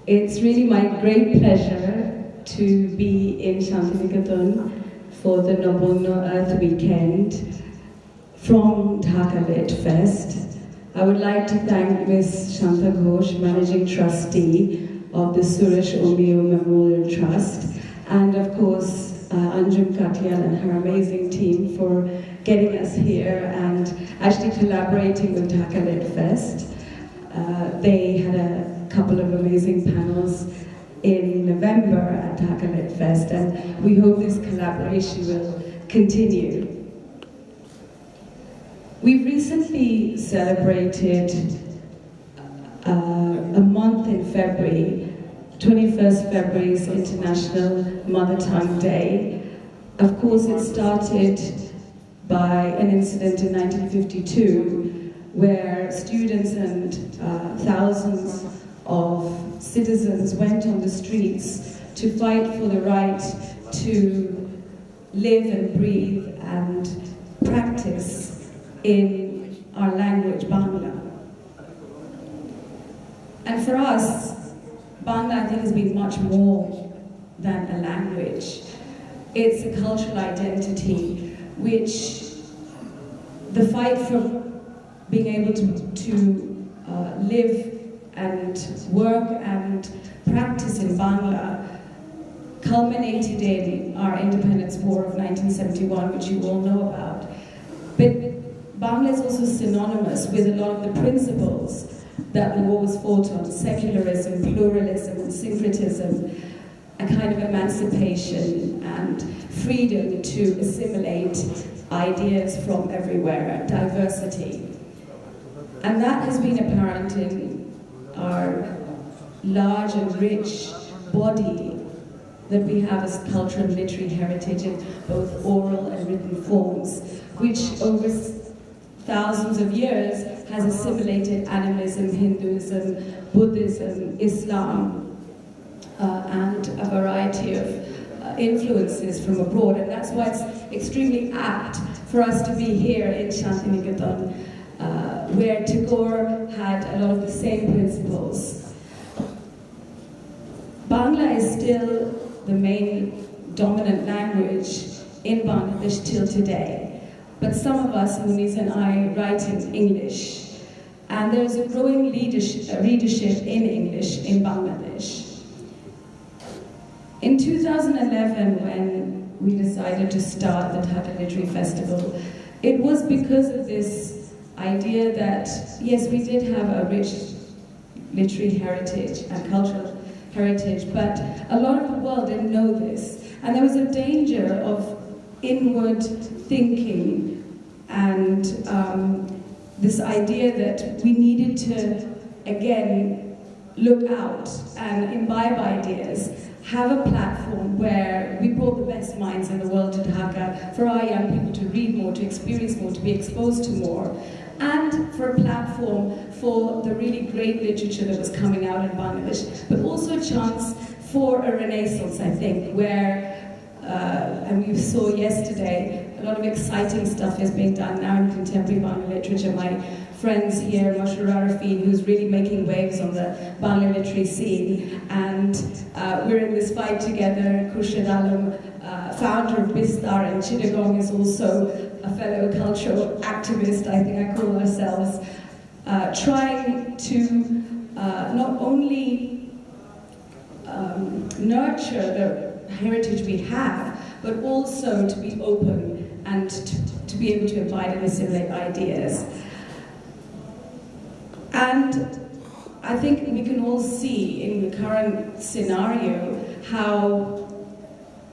It's really my great pleasure to be in Shantiniketan for the Nabanna Earth Weekend from Dhaka Lit Fest. I would like to thank Ms. Shanta Ghosh, Managing Trustee of the Suresh Omeo Memorial Trust, and of course Anjum Katyal and her amazing team for getting us here and actually collaborating with Dhaka Lit Fest. They had a couple of amazing panels in November at Dhaka Lit Fest, and we hope this collaboration will continue. We've recently celebrated a month in February. 21st February is International Mother Tongue Day. Of course, it started by an incident in 1952 where students and thousands of citizens went on the streets to fight for the right to live and breathe and practice in our language, Bangla. And for us, Bangla, I think, has been much more than a language. It's a cultural identity, which the fight for being able to live and work and practice in Bangla culminated in our independence war of 1971, which you all know about. But Bangla is also synonymous with a lot of the principles that the war was fought on: secularism, pluralism, and syncretism, a kind of emancipation and freedom to assimilate ideas from everywhere, diversity. And that has been apparent in our large and rich body that we have as cultural and literary heritage in both oral and written forms, which over thousands of years has assimilated animism, Hinduism, Buddhism, Islam, and a variety of influences from abroad. And that's why it's extremely apt for us to be here in Shantiniketan, where Tagore had a lot of the same principles. Bangla is still the main dominant language in Bangladesh till today. But some of us, Munize and I, write in English. And there's a growing readership in English in Bangladesh. In 2011, when we decided to start the Dhaka Literary Festival, it was because of this idea that, yes, we did have a rich literary heritage and cultural heritage, but a lot of the world didn't know this. And there was a danger of inward thinking and this idea that we needed to, again, look out and imbibe ideas, have a platform where we brought the best minds in the world to Dhaka, for our young people to read more, to experience more, to be exposed to more, and for a platform for the really great literature that was coming out in Bangladesh, but also a chance for a renaissance, I think, where, and we saw yesterday, a lot of exciting stuff is being done now in contemporary Bangla literature. My friends here, Mashur Arafin, who's really making waves on the Bangla literary scene, and we're in this fight together. Khurshid Alam, founder of Bistar in Chittagong, is also a fellow cultural activist, I think I call ourselves, trying to not only nurture the heritage we have, but also to be open and to be able to invite and assimilate ideas. And I think we can all see in the current scenario how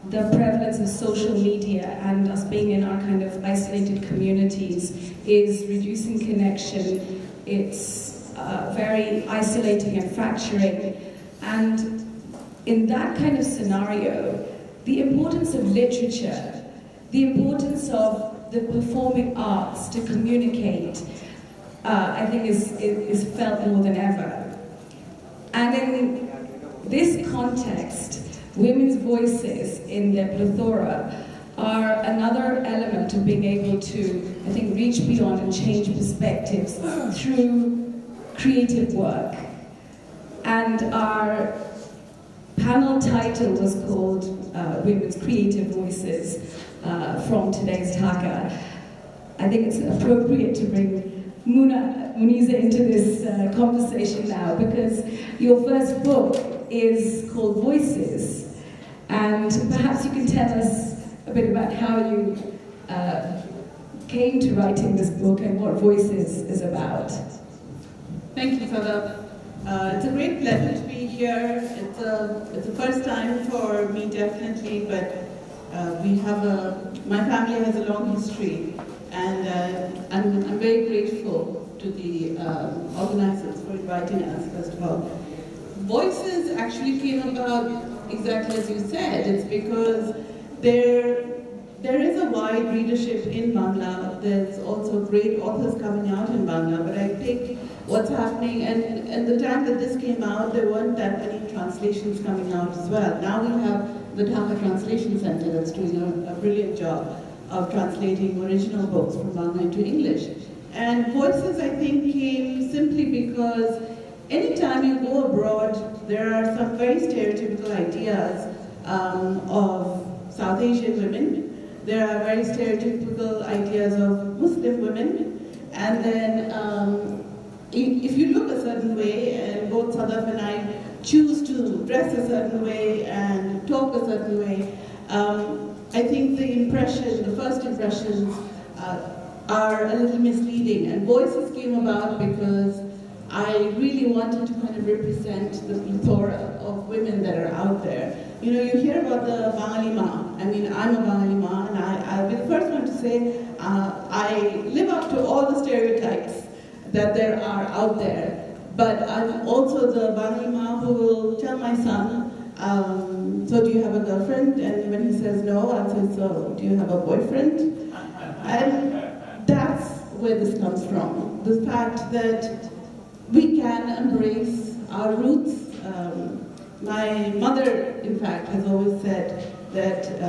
the prevalence of social media and us being in our kind of isolated communities is reducing connection. It's very isolating and fracturing. And in that kind of scenario, the importance of literature, the importance of the performing arts to communicate, I think is felt more than ever. And in this context, women's voices in their plethora are another element of being able to, I think, reach beyond and change perspectives through creative work. And our panel title was called Women's Creative Voices from Today's Dhaka. I think it's appropriate to bring Munize into this conversation now, because your first book is called Voices, and perhaps you can tell us a bit about how you came to writing this book and what Voices is about. Thank you, Sadaf. It's a great pleasure to be here. It's the first time for me, definitely, but my family has a long history, and I'm very grateful to the organizers for inviting us, first of all. Voices actually came about exactly as you said. It's because there is a wide readership in Bangla. There's also great authors coming out in Bangla, but I think what's happening, and the time that this came out, there weren't that many translations coming out as well. Now we have the Dhaka Translation Center that's doing a brilliant job of translating original books from Bangla into English. And Voices, I think, came simply because anytime you go abroad, there are some very stereotypical ideas of South Asian women. There are very stereotypical ideas of Muslim women. And then if you look a certain way, and both Sadaf and I choose to dress a certain way and talk a certain way, I think the first impressions are a little misleading. And Voices came about because I really wanted to kind of represent the plethora of women that are out there. You know, you hear about the Bangali Ma. I mean, I'm a Bangali Ma, and I'll be the first one to say I live up to all the stereotypes that there are out there. But I'm also the Bangali Ma who will tell my son, so do you have a girlfriend? And when he says no, I'll say, so do you have a boyfriend? And that's where this comes from. The fact that we can embrace our roots. My mother, in fact, has always said that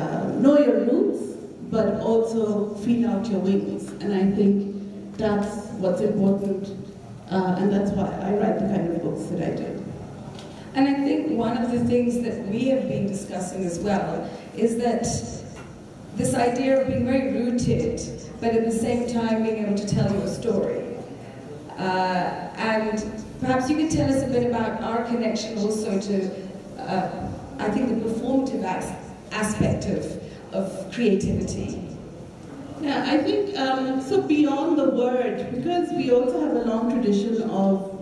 know your roots, but also feel out your wings. And I think that's what's important, and that's why I write the kind of books that I do. And I think one of the things that we have been discussing as well is that this idea of being very rooted, but at the same time being able to tell you a story. And perhaps you could tell us a bit about our connection also to, I think, the performative aspect of creativity. Yeah, I think, so beyond the word, because we also have a long tradition of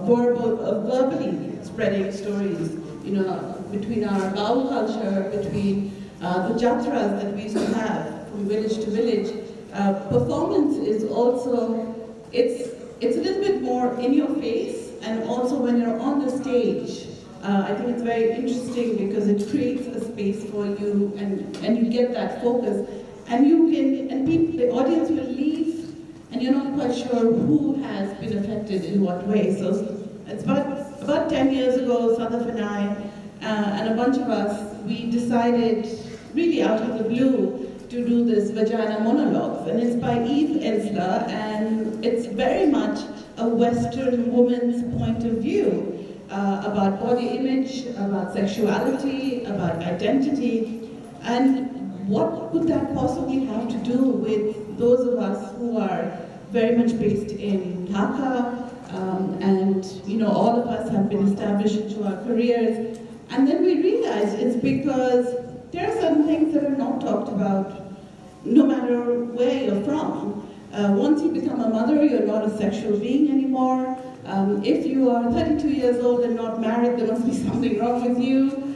verbally spreading stories, you know, between our Gaul culture, between the jatras that we used to have from village to village. Performance is also, it's a little bit more in your face, and also when you're on the stage, I think it's very interesting because it creates a space for you, and you get that focus, and you can, and the audience will leave, and you're not quite sure who has been affected in what way. So it's about 10 years ago, Sadaf and I, and a bunch of us, we decided, really out of the blue, to do this Vagina Monologues, and it's by Eve Ensler, and it's very much a Western woman's point of view about body image, about sexuality, about identity, and what could that possibly have to do with those of us who are very much based in Dhaka, and you know, all of us have been established into our careers, and then we realized it's because there are certain things that are not talked about, no matter where you're from. Once you become a mother, you're not a sexual being anymore. If you are 32 years old and not married, there must be something wrong with you.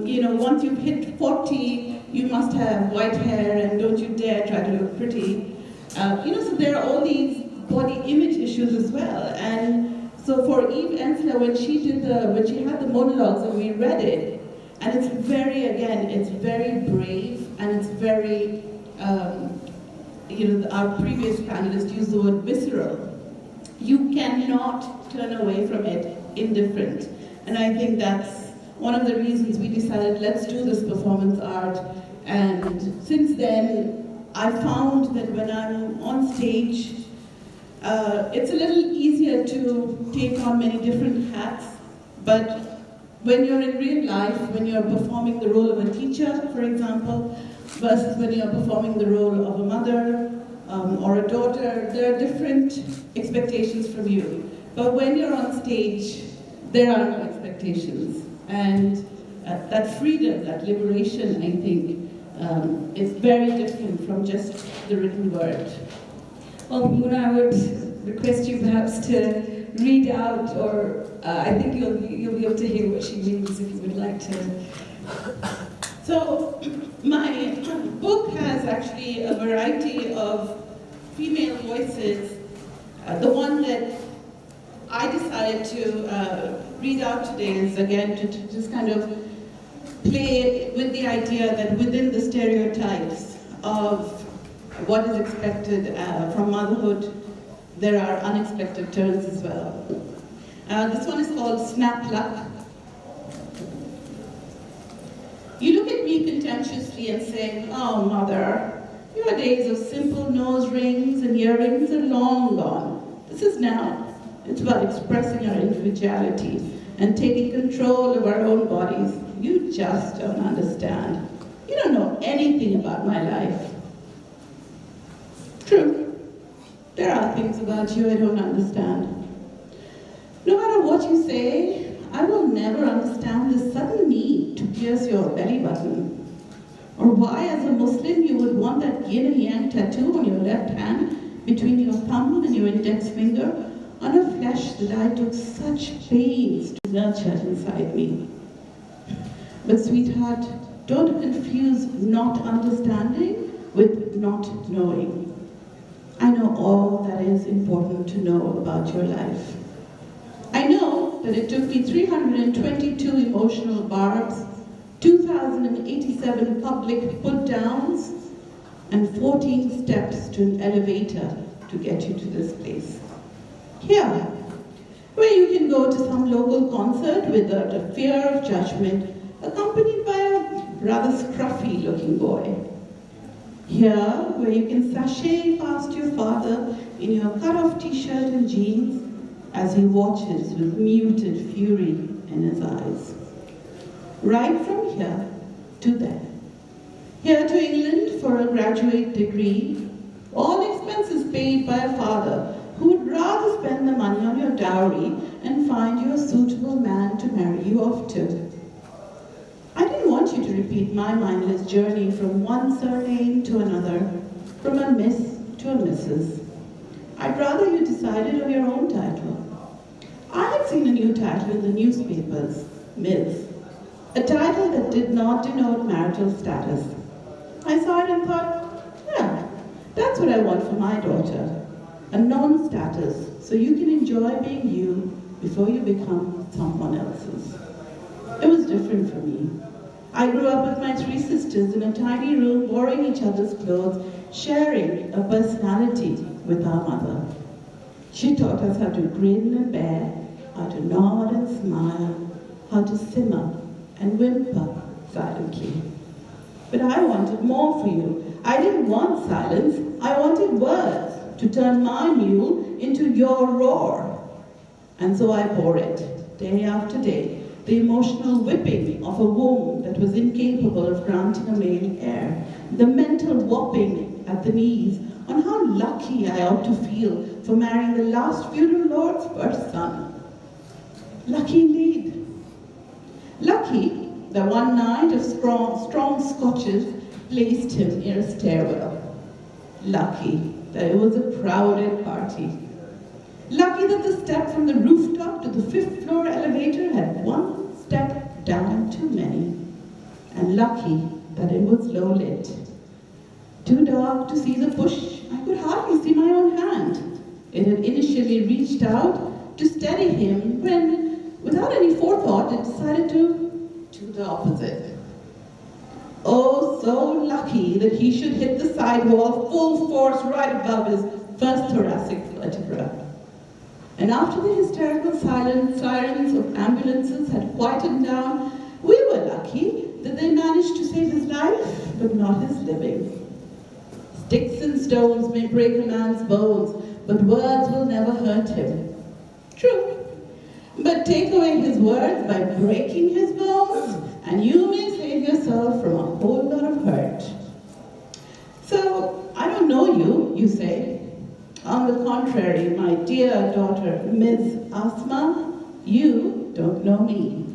You know, once you've hit 40, you must have white hair, and don't you dare try to look pretty. You know, so there are all these body image issues as well. And so for Eve Ensler, when she had the monologues and we read it, and it's very, again, it's very brave, and it's very, you know, our previous panelist used the word visceral. You cannot turn away from it indifferent. And I think that's one of the reasons we decided, let's do this performance art. And since then, I found that when I'm on stage, it's a little easier to take on many different hats. But when you're in real life, when you're performing the role of a teacher, for example, versus when you're performing the role of a mother or a daughter, there are different expectations from you. But when you're on stage, there are no expectations. And that freedom, that liberation, I think, is very different from just the written word. Well, Muna, I would request you perhaps to read out, or I think you'll be able to hear what she means if you would like to. So, my book has actually a variety of female voices. The one that I decided to read out today is, again, to just kind of play with the idea that within the stereotypes of what is expected from motherhood, there are unexpected turns as well. This one is called Snap Luck. You look at me contemptuously and say, "Oh, mother, your days of simple nose rings and earrings are long gone. This is now. It's about expressing our individuality and taking control of our own bodies. You just don't understand. You don't know anything about my life." True. There are things about you I don't understand. No matter what you say, I will never understand this sudden need to pierce your belly button. Or why, as a Muslim, you would want that yin and yang tattoo on your left hand between your thumb and your index finger on a flesh that I took such pains to nurture inside me. But sweetheart, don't confuse not understanding with not knowing. I know all that is important to know about your life. I know that it took me 322 emotional barbs, 2,087 public put-downs, and 14 steps to an elevator to get you to this place. Here, where you can go to some local concert without a fear of judgment, accompanied by a rather scruffy-looking boy. Here, where you can sashay past your father in your cut-off t-shirt and jeans as he watches with muted fury in his eyes. Right from here to there. Here to England for a graduate degree, all expenses paid by a father who would rather spend the money on your dowry and find you a suitable man to marry you off to. I didn't want you to repeat my mindless journey from one surname to another, from a Miss to a Mrs. I'd rather you decided on your own title. I had seen a new title in the newspapers, Ms. A title that did not denote marital status. I saw it and thought, yeah, that's what I want for my daughter. A non-status, so you can enjoy being you before you become someone else's. It was different for me. I grew up with my three sisters in a tiny room, borrowing each other's clothes, sharing a personality with our mother. She taught us how to grin and bear, how to nod and smile, how to simmer and whimper silently. But I wanted more for you. I didn't want silence. I wanted words to turn my mule into your roar. And so I bore it, day after day, the emotional whipping of a womb that was incapable of granting a male heir, the mental whopping at the knees on how lucky I ought to feel for marrying the last feudal lord's first son. Lucky indeed. Lucky that one night of strong scotches placed him near a stairwell. Lucky that it was a crowded party. Lucky that the step from the rooftop to the 5th floor elevator had one step down too many. And lucky that it was low lit. Too dark to see the push, I could hardly see my own hand. It had initially reached out to steady him when, without any forethought, it decided to do the opposite. Oh, so lucky that he should hit the sidewall full force right above his first thoracic vertebra. And after the hysterical sirens of ambulances had quietened down, we were lucky that they managed to save his life, but not his living. Sticks and stones may break a man's bones, but words will never hurt him. True. But take away his words by breaking his bones, and you may save yourself from a whole lot of hurt. So, I don't know you, you say. On the contrary, my dear daughter, Ms. Asma, you don't know me.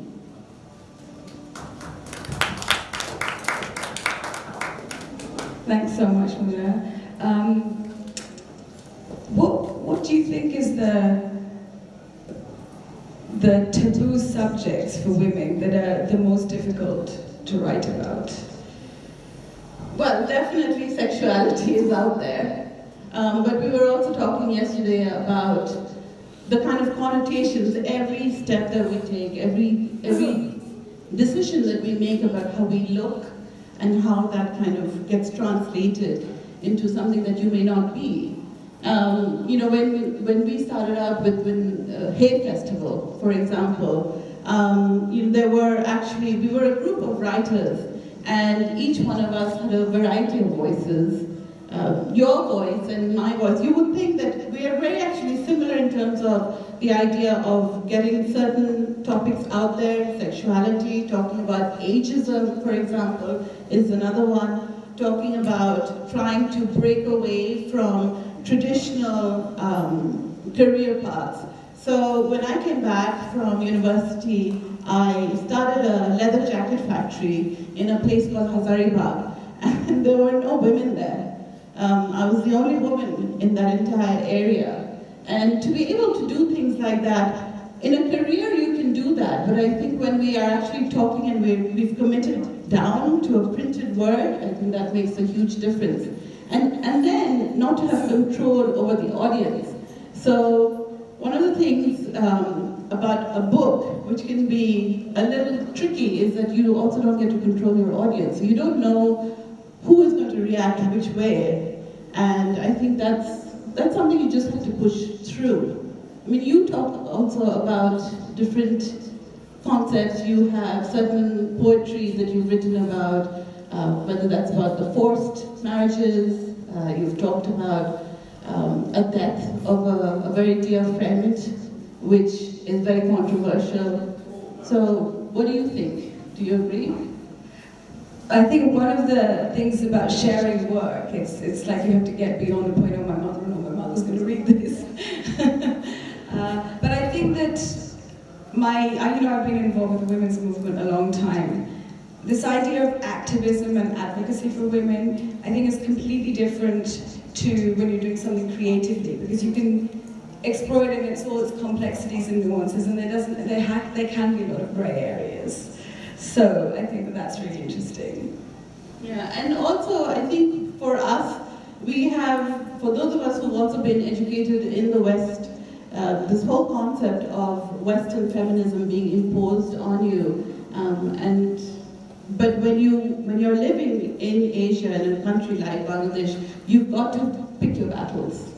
Thanks so much, Mawr. What do you think is the taboo subjects for women that are the most difficult to write about? Well, definitely sexuality is out there. But we were also talking yesterday about the kind of connotations every step that we take, every decision that we make about how we look and how that kind of gets translated into something that you may not be. You know, when we started out with Hay Festival, for example, you know, we were a group of writers, and each one of us had a variety of voices. Your voice and my voice, you would think that we are very actually similar in terms of the idea of getting certain topics out there, sexuality, talking about ageism, for example, is another one, talking about trying to break away from traditional career paths. So when I came back from university, I started a leather jacket factory in a place called Hazaribagh, and there were no women there. I was the only woman in that entire area. And to be able to do things like that, in a career you can do that, but I think when we are actually talking and we've committed down to a printed word, I think that makes a huge difference. And then not to have control over the audience. So one of the things about a book, which can be a little tricky, is that you also don't get to control your audience. So you don't know who is going to react which way. And I think that's something you just have to push through. I mean, you talk also about different concepts. You have certain poetry that you've written about, whether that's about the forced marriages. You've talked about a death of a very dear friend, which is very controversial. So, what do you think? Do you agree? I think one of the things about sharing work, it's like you have to get beyond the point, oh, my mother's going to read this. But I think that I've been involved with the women's movement a long time. This idea of activism and advocacy for women, I think is completely different to when you're doing something creatively, because you can explore it in all its complexities and nuances, and there can be a lot of grey areas. So I think that's really interesting. Yeah, and also I think for us, we have, for those of us who've also been educated in the West, this whole concept of Western feminism being imposed on you, but when you're living in Asia, in a country like Bangladesh, you've got to pick your battles.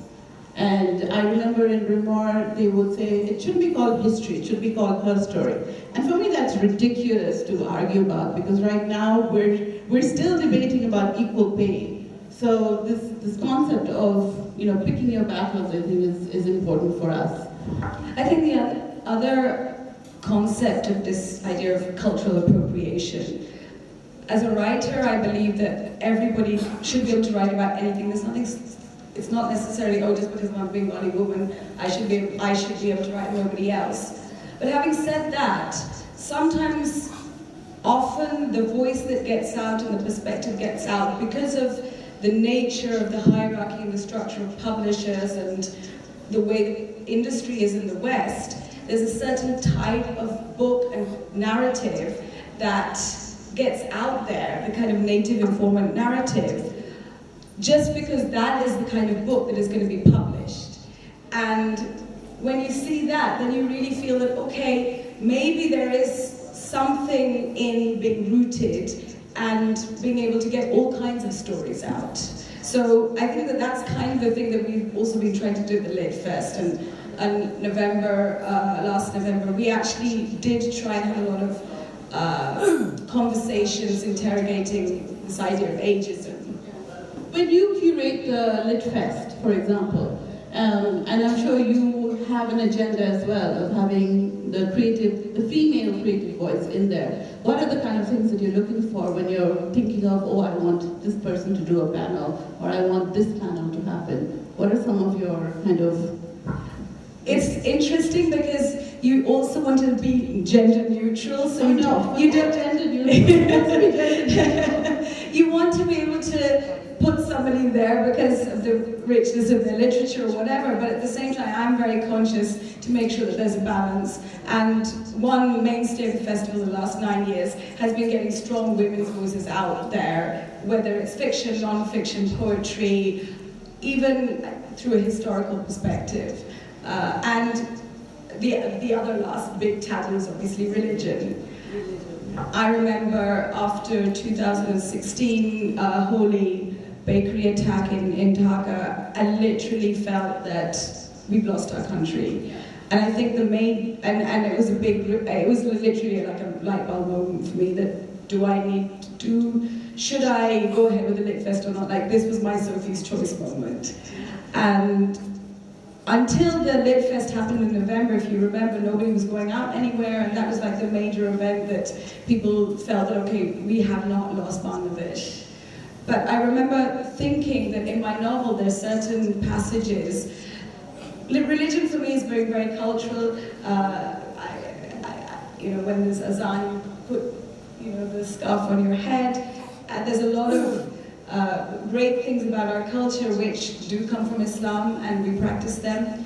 And I remember in Mawr, they would say, it shouldn't be called history, it should be called her story. And for me, that's ridiculous to argue about, because right now we're still debating about equal pay. So this concept of picking your battles, I think, is important for us. I think the other concept of this idea of cultural appropriation. As a writer, I believe that everybody should be able to write about anything. It's not necessarily, just because I'm a Bengali woman, I should be able to write nobody else. But having said that, often the voice that gets out and the perspective gets out because of the nature of the hierarchy and the structure of publishers and the way the industry is in the West. There's a certain type of book and narrative that gets out there, the kind of native informant narrative, just because that is the kind of book that is going to be published. And when you see that, then you really feel that, okay, maybe there is something in being rooted and being able to get all kinds of stories out. So I think that that's kind of the thing that we've also been trying to do at the Lit Fest. And last November, we actually did try and have a lot of conversations interrogating this idea of ageism. When you curate the Lit Fest, for example, and I'm sure you have an agenda as well of having the female creative voice in there. What are the kind of things that you're looking for when you're thinking of, oh, I want this person to do a panel, or I want this panel to happen? What are some of your kind of... It's interesting because you also want to be gender neutral, so you don't gender neutral. You want to be able to put somebody there because of the richness of their literature or whatever, but at the same time I'm very conscious to make sure that there's a balance. And one mainstay of the festival the last 9 years has been getting strong women's voices out there, whether it's fiction, non-fiction, poetry, even through a historical perspective. And the other last big taboo is obviously religion. I remember after 2016 Holi bakery attack in Dhaka, I literally felt that we've lost our country. And I think the main, and it was literally like a light bulb moment for me that should I go ahead with the Lit Fest or not? Like, this was my Sophie's Choice moment. And until the Lit Fest happened in November, if you remember, nobody was going out anywhere, and that was like the major event that people felt that, okay, we have not lost Bangladesh. But I remember thinking that in my novel there's certain passages. Religion for me is very, very cultural. When there's azan, you put the scarf on your head. There's a lot of great things about our culture which do come from Islam, and we practice them.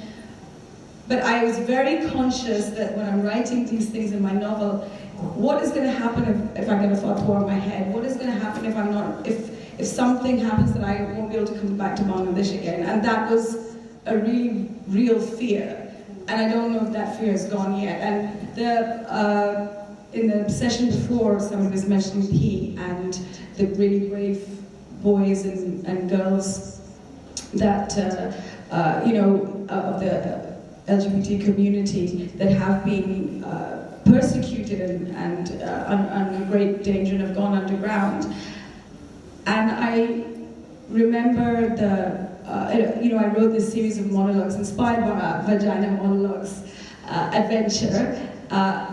But I was very conscious that when I'm writing these things in my novel, what is going to happen if I get a fatwa on my head? What is going to happen if something happens that I won't be able to come back to Bangladesh again? And that was a really real fear. And I don't know if that fear is gone yet. And in the session before, somebody was mentioning P and the really brave boys and girls that, of the LGBT community that have been persecuted and under great danger and have gone underground. And I remember I wrote this series of monologues inspired by Vagina Monologues adventure.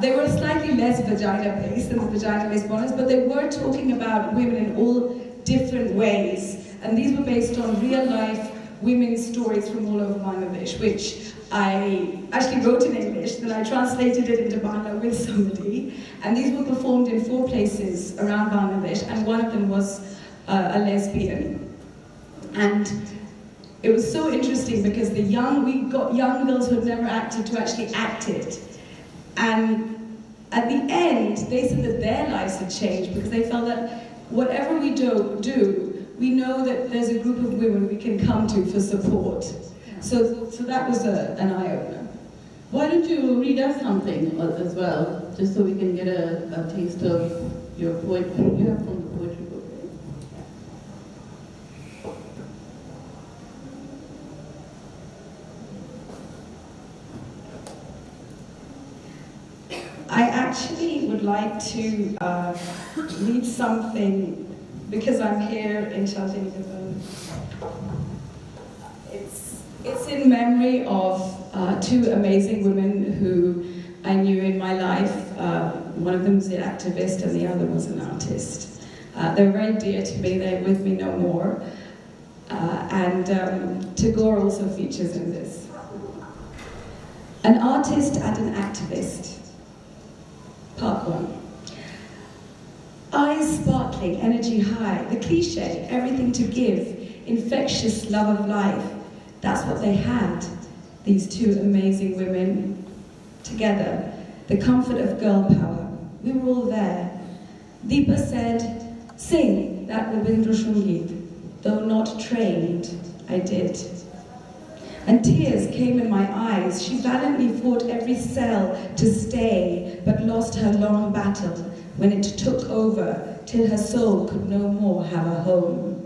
They were slightly less vagina-based than the vagina-based monologues, but they were talking about women in all different ways. And these were based on real-life women's stories from all over Bangladesh, which I actually wrote in English, then I translated it into Bangla with somebody. And these were performed in 4 places around Bangladesh, and one of them was a lesbian. And it was so interesting because we got young girls who had never acted to actually act it. And at the end, they said that their lives had changed because they felt that whatever we do, we know that there's a group of women we can come to for support. So that was an eye-opener. Why don't you read us something as well, just so we can get a taste of your poetry? You have from the poetry book, right? I actually would like to read something, because I'm here in Jatrik. It's in memory of 2 amazing women who I knew in my life. One of them was an activist and the other was an artist. They're very dear to me, they're with me no more. And Tagore also features in this. An artist and an activist. Part 1. Eyes sparkling, energy high, the cliche, everything to give, infectious love of life. That's what they had, these 2 amazing women together. The comfort of girl power. We were all there. Deepa said, "Sing that Rabindra Sangeet." Though not trained, I did. And tears came in my eyes. She valiantly fought every cell to stay, but lost her long battle when it took over till her soul could no more have a home.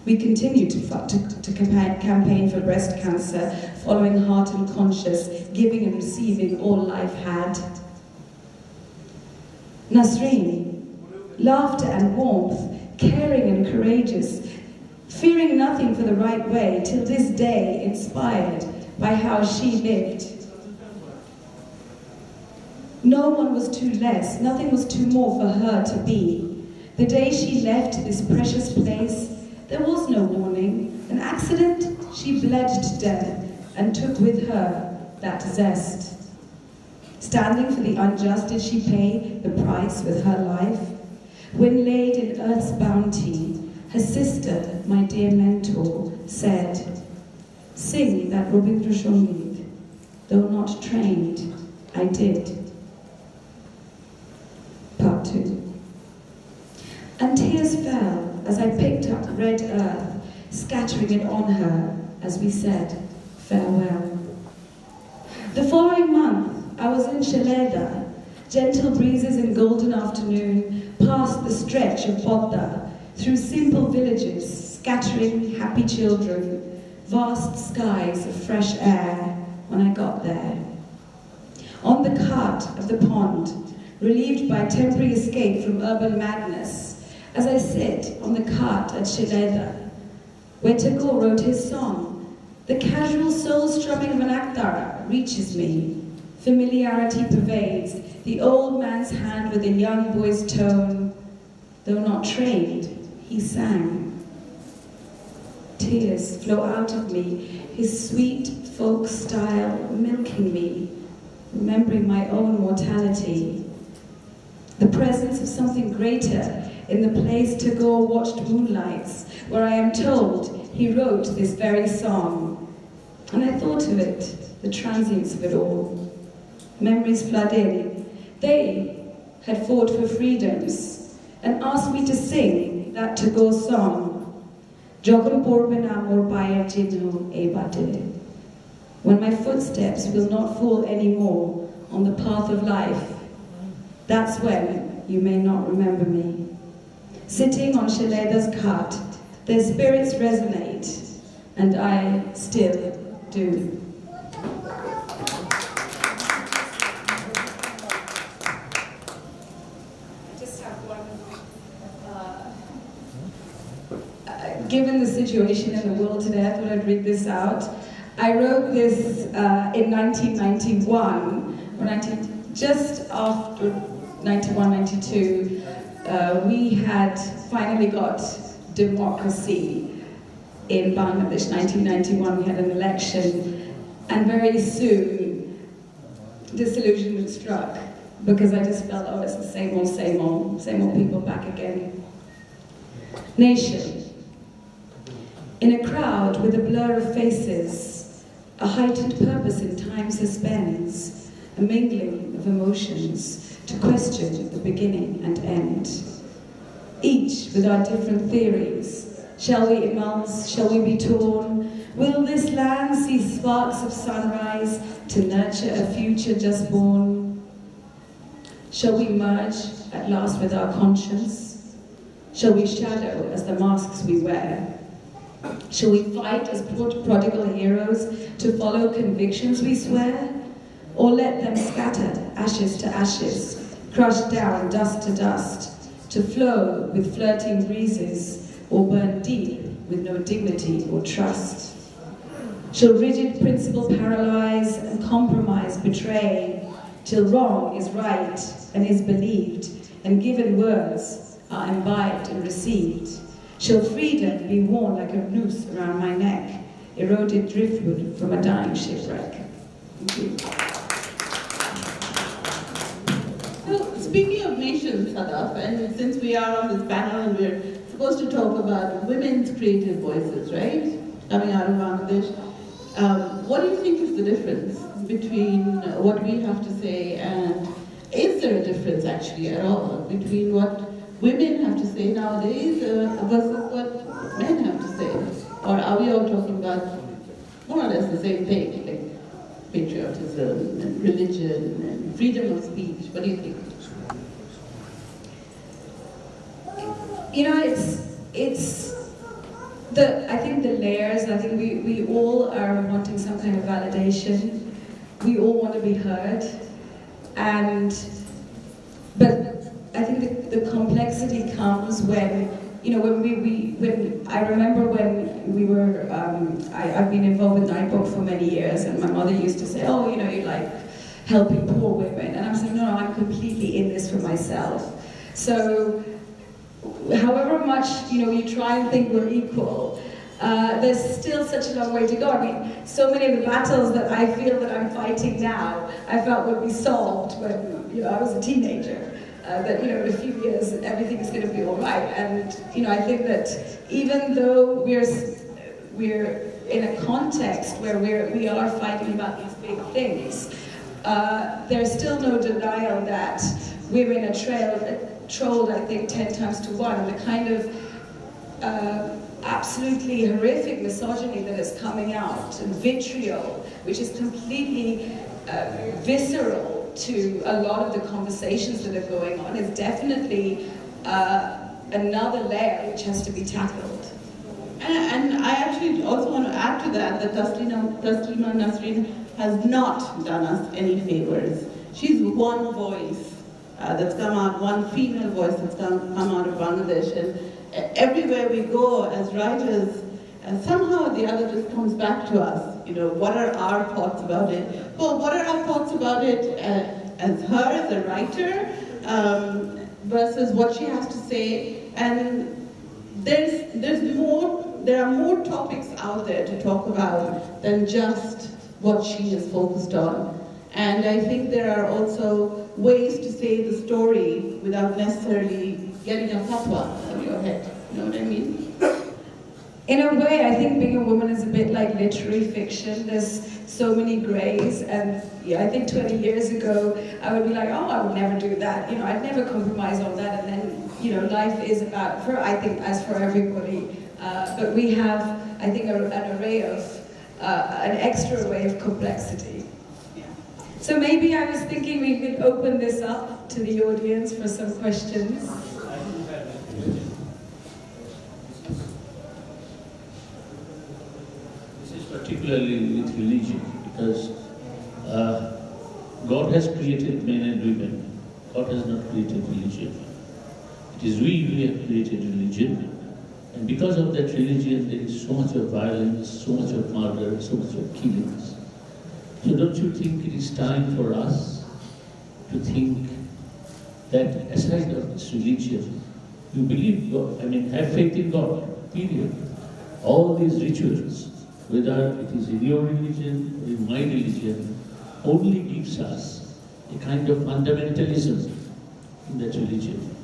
We continue to campaign for breast cancer, following Heart Unconscious, giving and receiving all life had. Nasreen, laughter and warmth, caring and courageous, fearing nothing for the right way, till this day inspired, by how she lived. No one was too less, nothing was too more for her to be. The day she left this precious place, there was no warning. An accident, she bled to death and took with her that zest. Standing for the unjust, did she pay the price with her life? When laid in earth's bounty, her sister, my dear mentor, said, "Sing that Rabindra Songit, though not trained, I did." Part 2. And tears fell as I picked up red earth, scattering it on her as we said farewell. The following month, I was in Shaleda, gentle breezes in golden afternoon, past the stretch of Bodda, through simple villages, scattering happy children, vast skies of fresh air when I got there. On the cart of the pond, relieved by temporary escape from urban madness, as I sit on the cart at Shaleda, where Tagore wrote his song, the casual soul strumming of an aktara reaches me. Familiarity pervades the old man's hand with a young boy's tone. Though not trained, he sang. Tears flow out of me, his sweet folk style milking me, remembering my own mortality. The presence of something greater in the place Tagore watched moonlights, where I am told he wrote this very song. And I thought of it, the transience of it all. Memories flood in. They had fought for freedoms and asked me to sing that Tagore song. Jogon porbe na mor payer jidnu e bate. When my footsteps will not fall anymore on the path of life, that's when you may not remember me. Sitting on Shaleda's cart, their spirits resonate, and I still do. Given the situation in the world today, I thought I'd read this out. I wrote this in 1991, or just after 91, 92. We had finally got democracy in Bangladesh. 1991, we had an election, and very soon, disillusionment struck, because I just felt, oh, it's the same old people back again. Nation. In a crowd with a blur of faces, a heightened purpose in time suspends, a mingling of emotions to question the beginning and end. Each with our different theories. Shall we immense? Shall we be torn? Will this land see sparks of sunrise to nurture a future just born? Shall we merge at last with our conscience? Shall we shadow as the masks we wear? Shall we fight as prodigal heroes to follow convictions we swear? Or let them scatter ashes to ashes, crushed down dust to dust, to flow with flirting breezes, or burn deep with no dignity or trust? Shall rigid principle paralyze and compromise betray, till wrong is right and is believed, and given words are imbibed and received? Shall freedom be worn like a noose around my neck, eroded driftwood from a dying shipwreck? Thank you. So, speaking of nations, Sadaf, and since we are on this panel and we're supposed to talk about women's creative voices, right? Coming out of Bangladesh, what do you think is the difference between what we have to say, and is there a difference actually at all between what women have to say nowadays versus what men have to say? Or are we all talking about more or less the same thing, like patriotism and religion and freedom of speech? What do you think? You know, I think the layers. I think we all are wanting some kind of validation. We all want to be heard, but I think the complexity comes when, you know, when I remember when we were, I've been involved with Night Book for many years, and my mother used to say, oh, you know, you like helping poor women. And I'm saying, no, I'm completely in this for myself. So, however much, you know, you try and think we're equal, there's still such a long way to go. I mean, so many of the battles that I feel that I'm fighting now, I felt would be solved when, you know, I was a teenager. That, you know, in a few years everything is going to be all right. And, you know, I think that even though we're in a context where we are fighting about these big things, there's still no denial that we're in a trolled, I think, 10 times to 1, and the kind of absolutely horrific misogyny that is coming out, and vitriol, which is completely visceral to a lot of the conversations that are going on, is definitely another layer which has to be tackled. And I actually also want to add to that Taslima Nasreen has not done us any favors. She's one voice that's come out, one female voice that's come out of Bangladesh, and everywhere we go as writers, somehow or the other just comes back to us. You know, what are our thoughts about it? Well, what are our thoughts about it as her, as a writer, versus what she has to say? And there are more topics out there to talk about than just what she is focused on. And I think there are also ways to say the story without necessarily getting a fatwa on your head. You know what I mean? In a way, I think being a woman is a bit like literary fiction. There's so many grays, and yeah, I think 20 years ago, I would be like, oh, I would never do that. You know, I'd never compromise on that. And then, you know, life is about, I think, as for everybody. But we have, I think, an array of, an extra array of complexity. Yeah. So maybe I was thinking we could open this up to the audience for some questions. Particularly with religion, because God has created men and women. God has not created religion. It is we who have created religion. And because of that religion, there is so much of violence, so much of murder, so much of killings. So don't you think it is time for us to think that aside of this religion, you believe God, I mean, have faith in God, period. All these rituals, whether it is in your religion or in my religion, only gives us a kind of fundamentalism in that religion.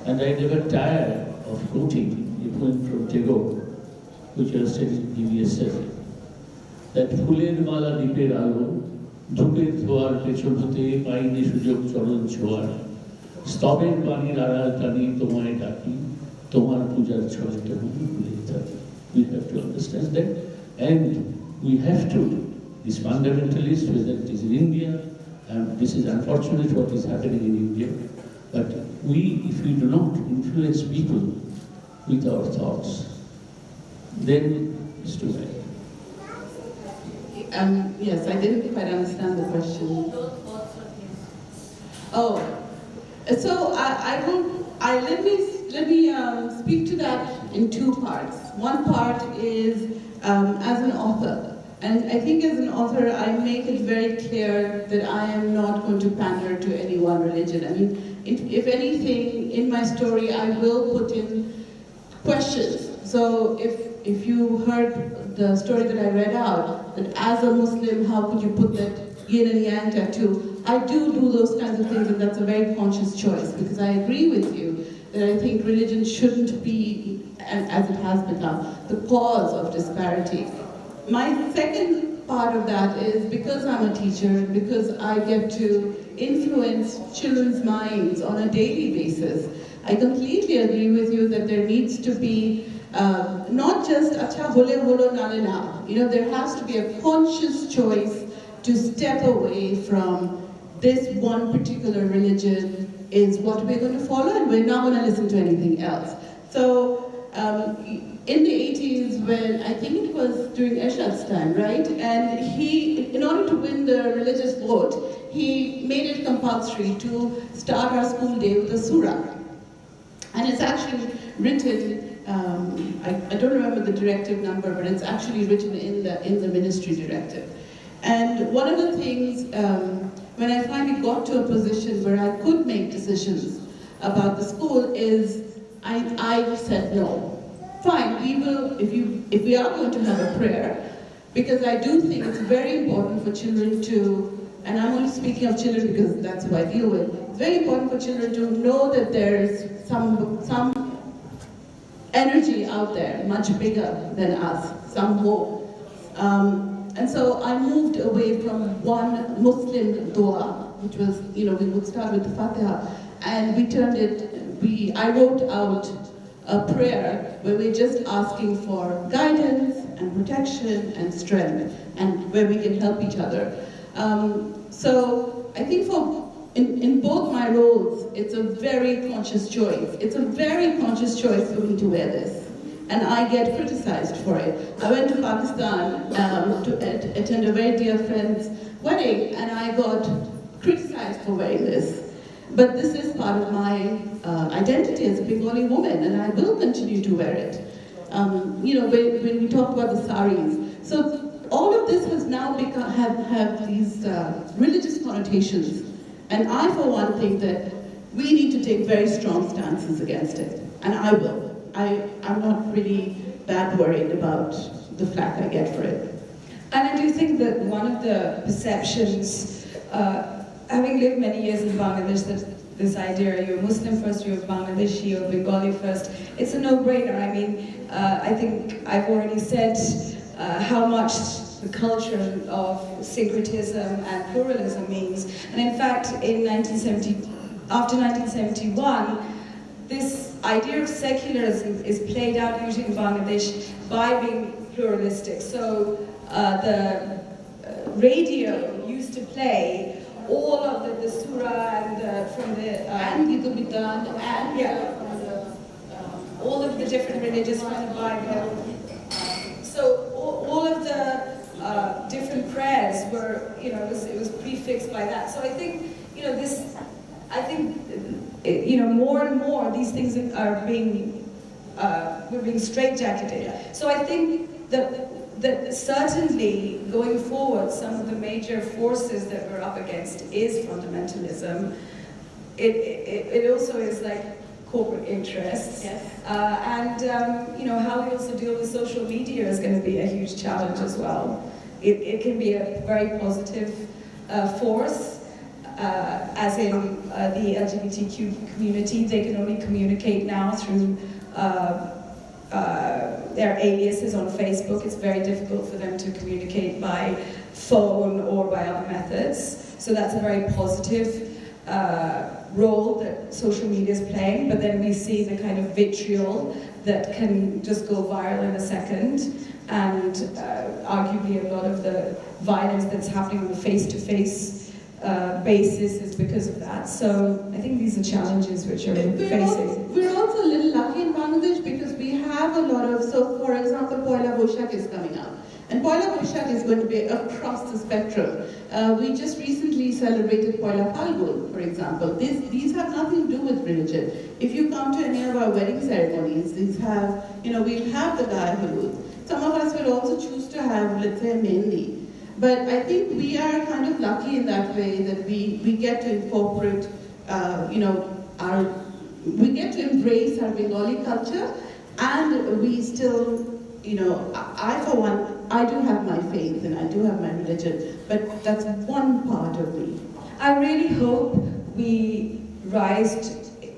And I never tire of quoting a poem from Tagore, which I said in previous session, that ফুলের মালা দীপের আলো ধূপের ধোয়ার পেছন হতে পাইনি সুযোগ চরণ ছোঁয়ার স্তবের পানির আড়াল টানি তোমায় ডাকি তোমার পূজার ছলে তবু ভুলে থাকি. We have to understand that. And we have to, these fundamentalists, whether it is in India, and this is unfortunate what is happening in India, but if we do not influence people with our thoughts, then it's too bad. Yes, I didn't quite understand the question. Oh, so let me speak to that in two parts. One part is as an author, and I think as an author I make it very clear that I am not going to pander to any one religion. I mean, if anything, in my story I will put in questions. So if you heard the story that I read out, that as a Muslim, how could you put that yin and yang tattoo? I do those kinds of things, and that's a very conscious choice, because I agree with you that I think religion shouldn't be, as it has become, the cause of disparity. My second part of that is because I'm a teacher, because I get to influence children's minds on a daily basis. I completely agree with you that there needs to be not just acha hole holo nale na. You know, there has to be a conscious choice to step away from this one particular religion is what we're going to follow, and we're not going to listen to anything else. So in the 80s, when I think it was during Eshad's time, right? And he, in order to win the religious vote, he made it compulsory to start our school day with a surah. And it's actually written I don't remember the directive number, but it's actually written in the ministry directive. And one of the things, when I finally got to a position where I could make decisions about the school, is I said no. Fine, we will, if we are going to have a prayer, because I do think it's very important for children to, and I'm only speaking of children because that's who I deal with, it's very important for children to know that there's some energy out there, much bigger than us, some hope. And so I moved away from one Muslim dua, which was, we would start with the Fatiha, and we turned it, I wrote out a prayer where we're just asking for guidance and protection and strength, and where we can help each other. So I think in both my roles, it's a very conscious choice. It's a very conscious choice for me to wear this. And I get criticized for it. I went to Pakistan to attend a very dear friend's wedding, and I got criticized for wearing this. But this is part of my identity as a Bengali woman, and I will continue to wear it. When we talk about the saris. So all of this has now have these religious connotations. And I, for one, think that we need to take very strong stances against it. And I will. I'm not really that worried about the flack I get for it. And I do think that one of the perceptions, having lived many years in Bangladesh, that this idea, you're Muslim first, you're Bangladeshi, you're Bengali first, it's a no-brainer. I mean, I think I've already said how much the culture of syncretism and pluralism means. And in fact, after 1971, this idea of secularism is played out usually in Bangladesh by being pluralistic. So the radio used to play all of the surah and from the all of the different religions from the Bible. So all of the different prayers were, it was prefixed by that. So I think, more and more these things are being, we're being straitjacketed. So I think that certainly going forward, some of the major forces that we're up against is fundamentalism. It also is like corporate interests. Yes. How we also deal with social media is going to be a huge challenge as well. It can be a very positive force, as in the LGBTQ community. They can only communicate now through their aliases on Facebook. It's very difficult for them to communicate by phone or by other methods. So that's a very positive role that social media is playing, but then we see the kind of vitriol that can just go viral in a second, and arguably a lot of the violence that's happening on a face-to-face basis is because of that. So I think these are challenges which are facing. We're also a little lucky in Bangladesh because we have a lot of, so for example, Poila Boishakh is coming up. And Poila Boishakh is going to be across the spectrum. We just recently celebrated Poila Falgun, for example. These have nothing to do with religion. If you come to any of our wedding ceremonies, these have, we'll have the Gaya Halud. Some of us will also choose to have, let's say, Mendi. But I think we are kind of lucky in that way that we get to incorporate, we get to embrace our Bengali culture, and we still, I for one, I do have my faith and I do have my religion, but that's one part of me. I really hope we rise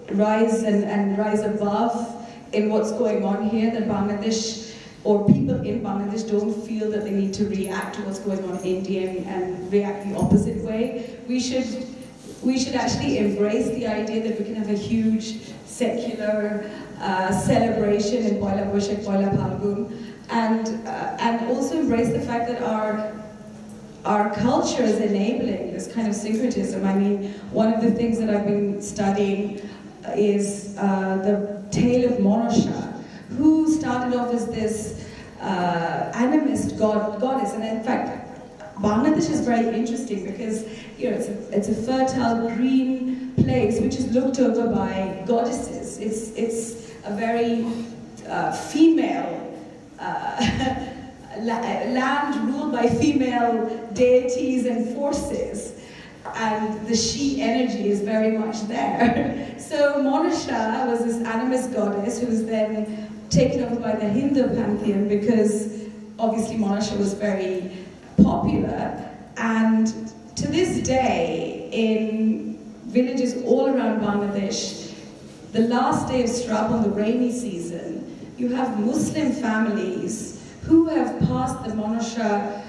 and rise above in what's going on here, that Bangladesh or people in Bangladesh don't feel that they need to react to what's going on in India and react the opposite way. We should actually embrace the idea that we can have a huge secular celebration in Poila Boishakh, Poila Falgun, and also embrace the fact that our culture is enabling this kind of syncretism. I mean, one of the things that I've been studying is the tale of Monosha, who started off as this animist goddess, and in fact, Bangladesh is very interesting because it's a fertile green place which is looked over by goddesses. It's a very female land ruled by female deities and forces, and the she energy is very much there. So Monasha was this animist goddess who was then taken over by the Hindu pantheon, because obviously Monasha was very popular, and to this day in villages all around Bangladesh, the last day of Shravan, on the rainy season, you have Muslim families who have passed the Monasha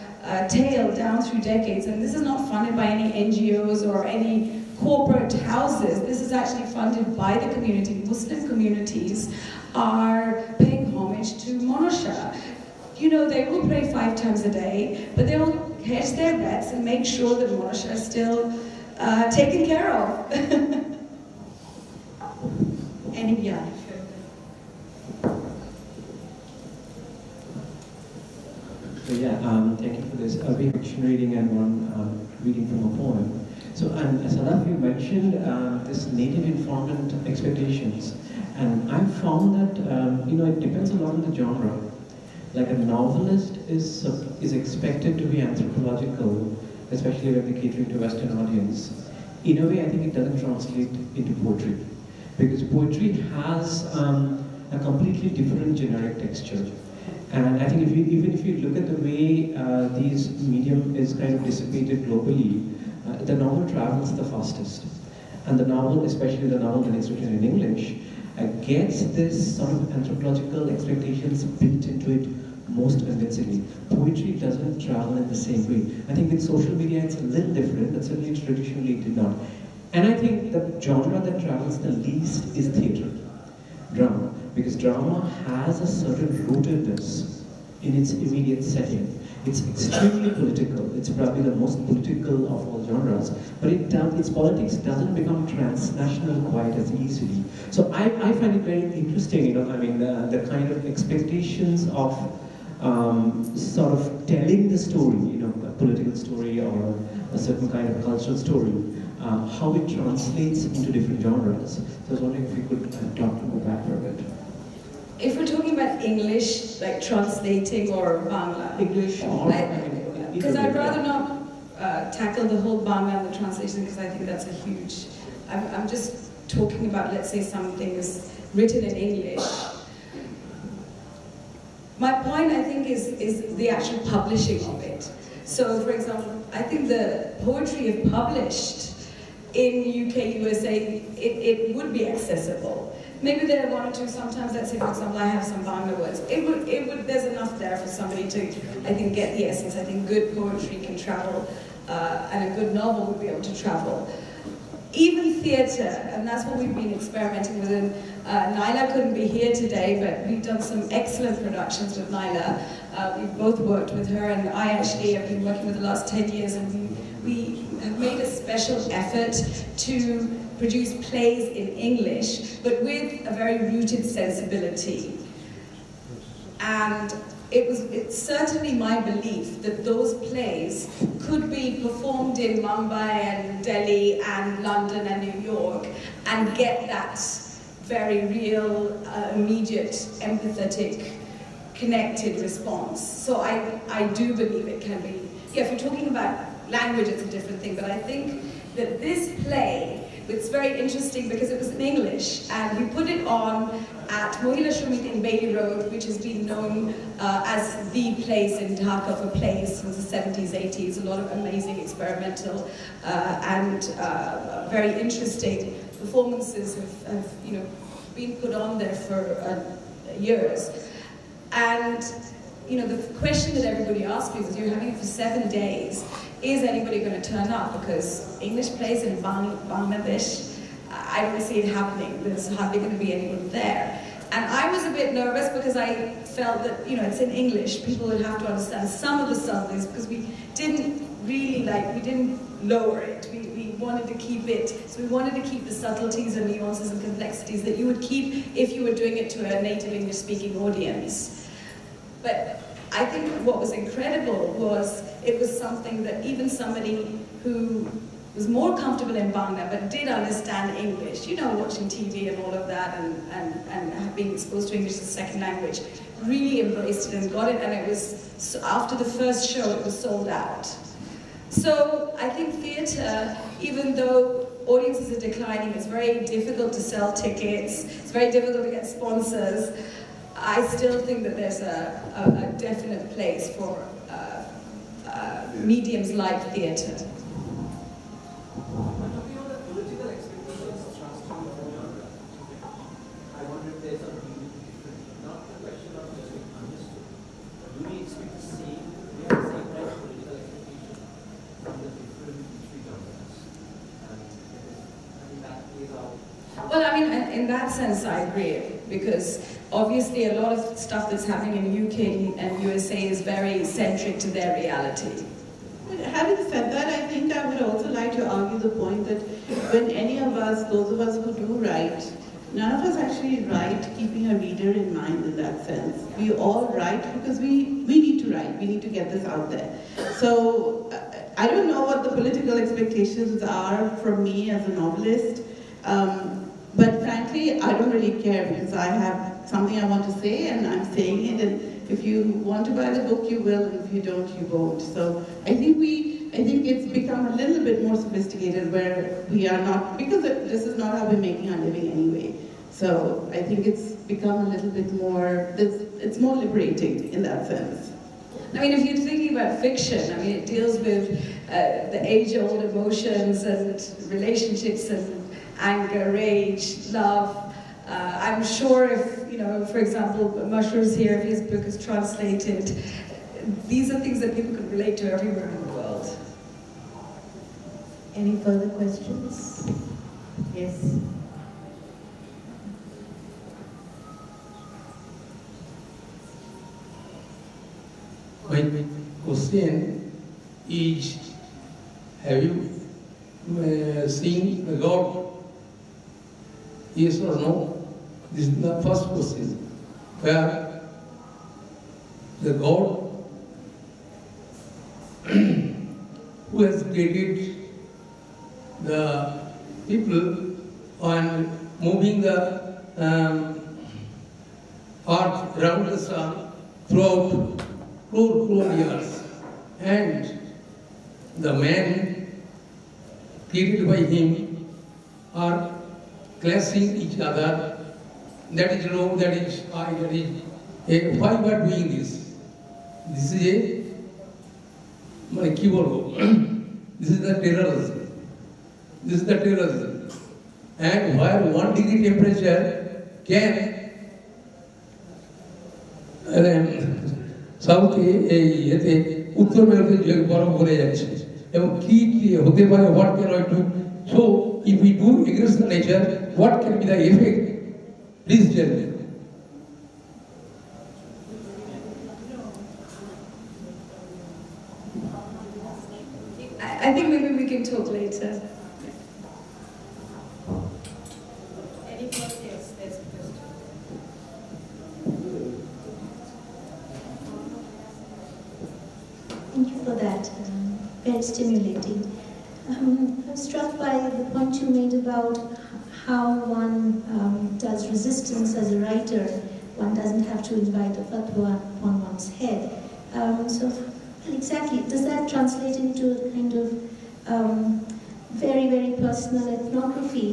tale down through decades, and this is not funded by any NGOs or any corporate houses. This is actually funded by the community. Muslim communities are paying homage to Monasha. You know, they will pray 5 times a day, but they will hedge their bets and make sure that Monasha is still taken care of. Yeah. So yeah, thank you for this. I'll be fiction reading and one reading from a poem. So, and Sadaf, you mentioned this native informant expectations, and I've found that you know, it depends a lot on the genre. Like a novelist is expected to be anthropological, especially when they're catering to Western audience. In a way, I think it doesn't translate into poetry, because poetry has a completely different generic texture. And I think even if you look at the way these medium is kind of dissipated globally, the novel travels the fastest. And the novel, especially the novel that is written in English, gets this sort of anthropological expectations built into it most convincingly. Poetry doesn't travel in the same way. I think with social media it's a little different, but certainly traditionally it did not. And I think the genre that travels the least is theatre, drama, because drama has a certain rootedness in its immediate setting. It's extremely political. It's probably the most political of all genres, but its politics doesn't become transnational quite as easily. So I find it very interesting, you know, I mean, the kind of expectations of sort of telling the story, you know, a political story or a certain kind of cultural story, how it translates into different genres. So I was wondering if you could talk about that for a bit. If we're talking about English, like translating, or Bangla? English or... Because I'd rather not tackle the whole Bangla and the translation, because I think that's a huge... I'm just talking about, let's say, something is written in English. My point, I think, is the actual publishing of it. So, for example, I think the poetry if published in UK, USA, it would be accessible. Maybe there are 1 or 2 sometimes, let's say, for example, I have some Bangla words. There's enough there for somebody to, I think, get the essence. I think good poetry can travel, and a good novel would be able to travel. Even theatre, and that's what we've been experimenting with. And Naila couldn't be here today, but we've done some excellent productions with Naila. We've both worked with her, and I actually have been working with the last 10 years, and we have made a special effort to produce plays in English, but with a very rooted sensibility. And it's certainly my belief that those plays could be performed in Mumbai and Delhi and London and New York and get that very real, immediate, empathetic, connected response. So I do believe it can be. Yeah, if you're talking about language, it's a different thing, but I think that this play, it's very interesting because it was in English, and we put it on at Mohila Shumit in Bailey Road, which has been known as the place in Dhaka for plays since the 70s, 80s. A lot of amazing experimental and very interesting performances have been put on there for years. And the question that everybody asked me was, you're having it for 7 days. Is anybody going to turn up? Because English plays in Bangladesh, I don't see it happening. There's hardly going to be anyone there. And I was a bit nervous because I felt that, it's in English. People would have to understand some of the subtleties, because we didn't really we didn't lower it. We wanted to keep it, so we wanted to keep the subtleties and nuances and complexities that you would keep if you were doing it to a native English-speaking audience. But I think what was incredible was it was something that even somebody who was more comfortable in Bangla, but did understand English. You know, watching TV and all of that, and being exposed to English as a second language, really embraced it and got it, and it was, after the first show, it was sold out. So I think theatre, even though audiences are declining, it's very difficult to sell tickets, it's very difficult to get sponsors, I still think that there's a definite place for mediums like theatre. Well, I mean, in that sense, I agree, because obviously a lot of stuff that's happening in UK and USA is very centric to their reality. Having said that, I think I would also like to argue the point that when any of us, those of us who do write, none of us actually write keeping a reader in mind in that sense. We all write because we need to write, we need to get this out there. So I don't know what the political expectations are from me as a novelist, but frankly, I don't really care, because I have something I want to say and I'm saying it, and if you want to buy the book, you will, and if you don't, you won't. So I think it's become a little bit more sophisticated, where we are not, because this is not how we're making our living anyway. So I think it's become a little bit more, it's more liberating in that sense. I mean, if you're thinking about fiction, I mean, it deals with the age-old emotions and relationships and anger, rage, love. I'm sure if, you know, for example, Mushrooms here, if his book is translated, these are things that people can relate to everywhere in the world. Any further questions? Yes. My question is, have you seen the God? Yes or no? This is the first question. Where the God who has created the people and moving the earth around the sun throughout crore years, and the man created by him are clashing each other. That is wrong, that is I, that is a, why we are doing this? This is a this is the terrorism. This is the terrorism. And where 1 degree temperature can South Uttar Pradesh বরফ গলে যাচ্ছে এবং কি হতে পারে, what can I do? So if we do against the nature, what can be the effect? Please tell me. I think maybe we can talk later. Any questions? There's a question. Thank you for that. Very stimulating. I'm struck by the point you made about how one does resistance as a writer. One doesn't have to invite a fatwa on one's head. So exactly, does that translate into a kind of very, very personal ethnography?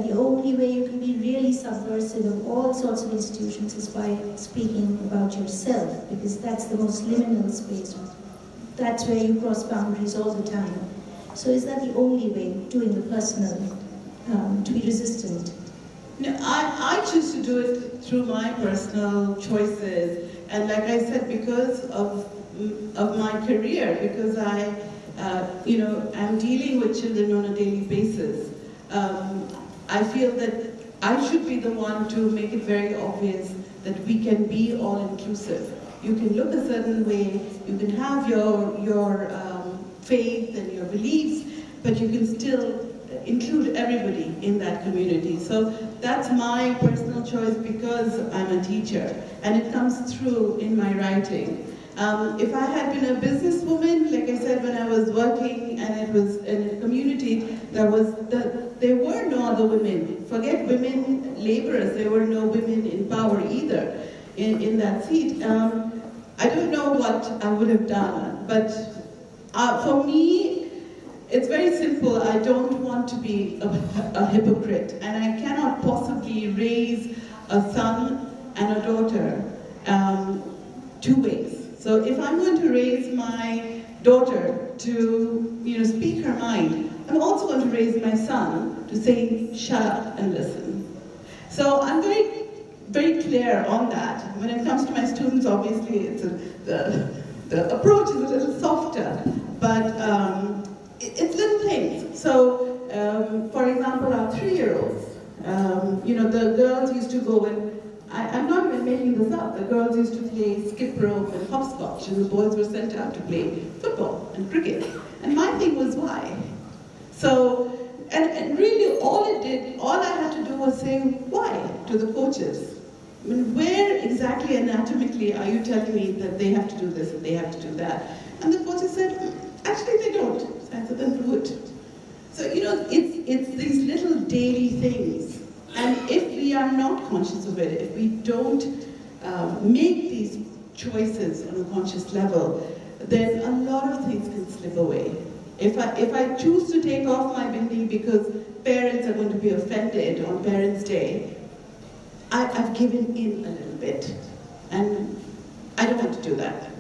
The only way you can be really subversive of all sorts of institutions is by speaking about yourself, because that's the most liminal space. That's where you cross boundaries all the time. So is that the only way, doing the personal, to be resistant? No, I choose to do it through my personal choices, and like I said, because of my career, because I'm dealing with children on a daily basis. I feel that I should be the one to make it very obvious that we can be all inclusive. You can look a certain way, you can have your faith and your beliefs, but you can still include everybody in that community. So that's my personal choice, because I'm a teacher, and it comes through in my writing. If I had been a businesswoman, like I said, when I was working and it was in a community, there were no other women. Forget women laborers, there were no women in power either in that seat. I don't know what I would have done, but for me, it's very simple. I don't want to be a hypocrite, and I cannot possibly raise a son and a daughter two ways. So if I'm going to raise my daughter to, speak her mind, I'm also going to raise my son to say, shut up and listen. So I'm very, very clear on that. When it comes to my students, obviously, the approach is a little softer, but it's little things. So, for example, our 3-year-olds, the girls used to go and I'm not even making this up. The girls used to play skip rope and hopscotch, and the boys were sent out to play football and cricket. And my thing was why? So, and really all I had to do was say why to the coaches. I mean, where exactly anatomically are you telling me that they have to do this and they have to do that? And the coaches said, actually they don't. So I said, then do it. So, it's these little daily things. And if we are not conscious of it, if we don't make these choices on a conscious level, then a lot of things can slip away. If I choose to take off my bindi because parents are going to be offended on Parents' Day, I've given in a little bit. And I don't want to do that.